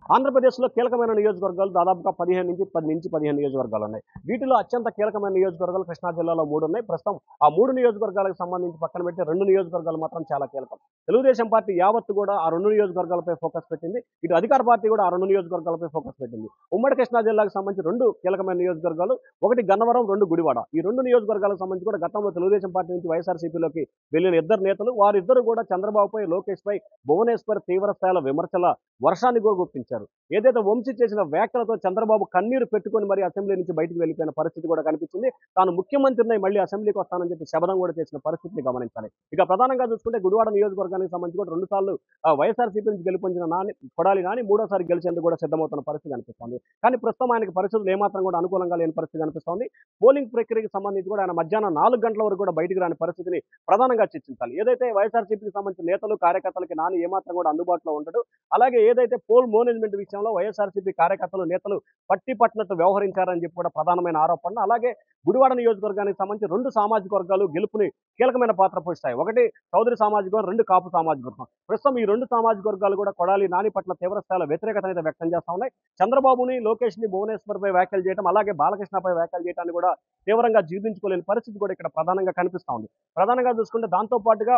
ఆంధ్రప్రదేశ్‌లో కీలకమైన నియోజకవర్గాలు దాదాపుగా 10-15 నియోజకవర్గాలున్నాయి. వీటిలో అత్యంత కీలకమైన నియోజకవర్గాలు కృష్ణా జిల్లాలో 3 ఉన్నాయి. ప్రస్తుతం ఆ 3 నియోజకవర్గాలకు సంబంధించి పక్కన పెడితే 2 నియోజకవర్గాలు మాత్రం చాలా కీలకం. తెలుగుదేశం పార్టీ యావత్తు కూడా ఆ 2 నియోజకవర్గాలపై ఫోకస్ పెట్టింది. ఇటు అధికార పార్టీ కూడా ఆ 2 నియోజకవర్గాలపై ఫోకస్ పెట్టింది. ఉమ్మడి కృష్ణా జిల్లాకు సంబంధించి 2 కీలకమైన నియోజకవర్గాలు, ఒకటి గన్నవరం, 2 గుడివాడ. ఈ 2 నియోజకవర్గాలకు సంబంధించి కూడా గతంలో తెలుగుదేశం పార్టీ నుంచి వైఎస్ఆర్‌సీపీలోకి వెళ్ళిన ఇద్దరు నేతలు, వారిద్దరూ కూడా చంద్రబాబుపై, లోకేష్‌పై భువనేశ్వర్ తీవ్ర స్థాయిలో విమర్శల వర్షాన్ని గుప్పించారు. ఏదైతే వంశీ చేసిన వ్యాఖ్యలతో చంద్రబాబు కన్నీరు పెట్టుకొని మరి అసెంబ్లీ నుంచి బయటికి వెళ్ళిపోయిన పరిస్థితి కూడా కనిపించింది. తాను ముఖ్యమంత్రిని మళ్ళీ అసెంబ్లీకి వస్తానని చెప్పి శపథం కూడా చేసిన పరిస్థితిని గమనించాలి. ఇక ప్రధానంగా చూసుకుంటే గుడివాడ నియోజకవర్గానికి సంబంధించి కూడా 2 సార్లు వైఎస్ఆర్‌సీపీ నుంచి గెలుపొందిన కొడాలి నాని మూడోసారి గెలిచేందుకు కూడా సిద్ధమవుతున్న పరిస్థితి కనిపిస్తోంది. కానీ ప్రస్తుతం ఆయనకి పరిస్థితులు ఏమాత్రం కూడా అనుకూలంగా లేని పరిస్థితి కనిపిస్తోంది. పోలింగ్ ప్రక్రియకి సంబంధించి కూడా ఆయన మధ్యాహ్నం 4 గంటల వరకు కూడా బయటికి రాని పరిస్థితిని ప్రధానంగా చర్చించాలి. ఏదైతే వైఎస్ఆర్‌సీపీకి సంబంధించిన నేతలు, కార్యకర్తలకి నాని ఏమాత్రం కూడా అందుబాటులో ఉండడు. అలాగే ఏదైతే పోల్ మేనేజ్మెంట్ విషయంలో వైఎస్ఆర్‌సీపీ కార్యకర్తలు, నేతలు పట్టినట్టు వ్యవహరించారని చెప్పి కూడా ప్రధానమైన ఆరోపణ. అలాగే గుడివాడ నియోజకవర్గానికి సంబంధించి 2 సామాజిక వర్గాలు గెలుపుని కీలకమైన పాత్ర పోషిస్తాయి. ఒకటి చౌదరి సామాజిక వర్గం, 2 కాపు సామాజిక వర్గం. ప్రస్తుతం ఈ 2 సామాజిక వర్గాలు కూడా కొడాలి నాని పట్ల తీవ్ర స్థాయిలో వ్యతిరేకత అయితే వ్యక్తం చేస్తా ఉన్నాయి. చంద్రబాబుని, లోకేష్‌ని భువనేశ్వర్‌పై వ్యాఖ్యలు చేయడం, అలాగే బాలకృష్ణపై వ్యాఖ్యలు చేయడాన్ని కూడా తీవ్రంగా జీర్ణించుకోలేని పరిస్థితి కూడా ఇక్కడ ప్రధానంగా కనిపిస్తా ఉంది. ప్రధానంగా చూసుకుంటే దాంతో పాటుగా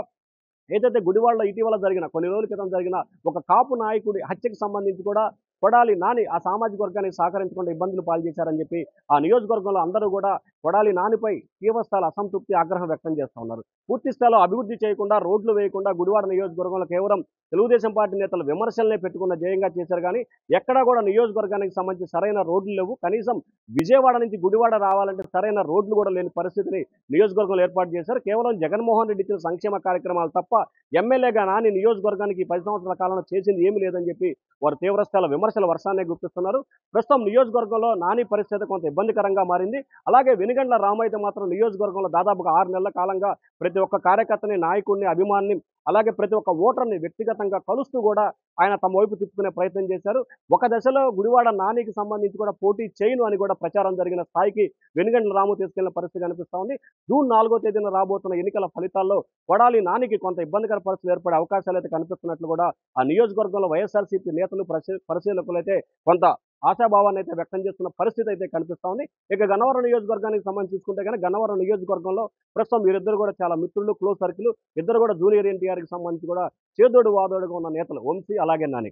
ఏదైతే గుడివాడలో ఇటీవల జరిగిన, కొన్ని రోజుల క్రితం జరిగిన ఒక కాపు నాయకుడి హత్యకు సంబంధించి కూడా కొడాలి నాని ఆ సామాజిక వర్గానికి సహకరించకుండా ఇబ్బందులు పాల్చేశారని చెప్పి ఆ నియోజకవర్గంలో అందరూ కూడా కొడాలి నానిపై తీవ్ర స్థాయిలో అసంతృప్తి, ఆగ్రహం వ్యక్తం చేస్తా ఉన్నారు. పూర్తి స్థాయిలో అభివృద్ధి చేయకుండా, రోడ్లు వేయకుండా గుడివాడ నియోజకవర్గంలో కేవలం తెలుగుదేశం పార్టీ నేతలు విమర్శలనే పెట్టుకున్న ధ్యేయంగా చేశారు కానీ ఎక్కడా కూడా నియోజకవర్గానికి సంబంధించి సరైన రోడ్లు లేవు. కనీసం విజయవాడ నుంచి గుడివాడ రావాలంటే సరైన రోడ్లు కూడా లేని పరిస్థితిని నియోజకవర్గంలో ఏర్పాటు చేశారు. కేవలం జగన్మోహన్ రెడ్డి ఇచ్చిన సంక్షేమ కార్యక్రమాలు తప్ప ఎమ్మెల్యేగా నాని నియోజకవర్గానికి 10 సంవత్సరాల కాలంలో చేసింది ఏమీ లేదని చెప్పి వారు తీవ్ర స్థాయిలో విమర్శల వర్షాన్ని గుప్పిస్తున్నారు. ప్రస్తుతం నియోజకవర్గంలో నాని పరిస్థితి కొంత ఇబ్బందికరంగా మారింది. అలాగే వెనుగండ్ల రామయ్య మాత్రం నియోజకవర్గంలో దాదాపుగా 6 నెలల కాలంగా ప్రతి ఒక్క కార్యకర్తని, నాయకుడిని, అభిమానిని, అలాగే ప్రతి ఒక్క ఓటర్ని వ్యక్తిగతంగా కలుస్తూ కూడా ఆయన తమ వైపు తిప్పుకునే ప్రయత్నం చేశారు. ఒక దశలో గుడివాడ నానికి సంబంధించి కూడా పోటీ చేయను అని కూడా ప్రచారం జరిగిన స్థాయికి వెనుగండ్ల రాము తీసుకెళ్లిన పరిస్థితి కనిపిస్తా ఉంది. జూన్ 4వ తేదీన రాబోతున్న ఎన్నికల ఫలితాల్లో కొడాలి నానికి కొంత ఇబ్బందికర పరిస్థితులు ఏర్పడే అవకాశాలు అయితే కనిపిస్తున్నట్లు కూడా ఆ నియోజకవర్గంలో వైఎస్ఆర్‌సీపీ నేతలు, పరిశీలకులు అయితే కొంత ఆశాభావాన్ని అయితే వ్యక్తం చేస్తున్న పరిస్థితి అయితే కనిపిస్తా ఉంది. ఇక గన్నవరం నియోజకవర్గానికి సంబంధించి చూసుకుంటే కనుక గన్నవరం నియోజకవర్గంలో ప్రస్తుతం వీరిద్దరు కూడా చాలా మిత్రులు, క్లోజ్ సర్కిల్. ఇద్దరు కూడా జూనియర్ ఎన్టీఆర్‌కి సంబంధించి కూడా చేదోడు వాదోడుగా ఉన్న నేతలు వంశీ అలాగే నాని.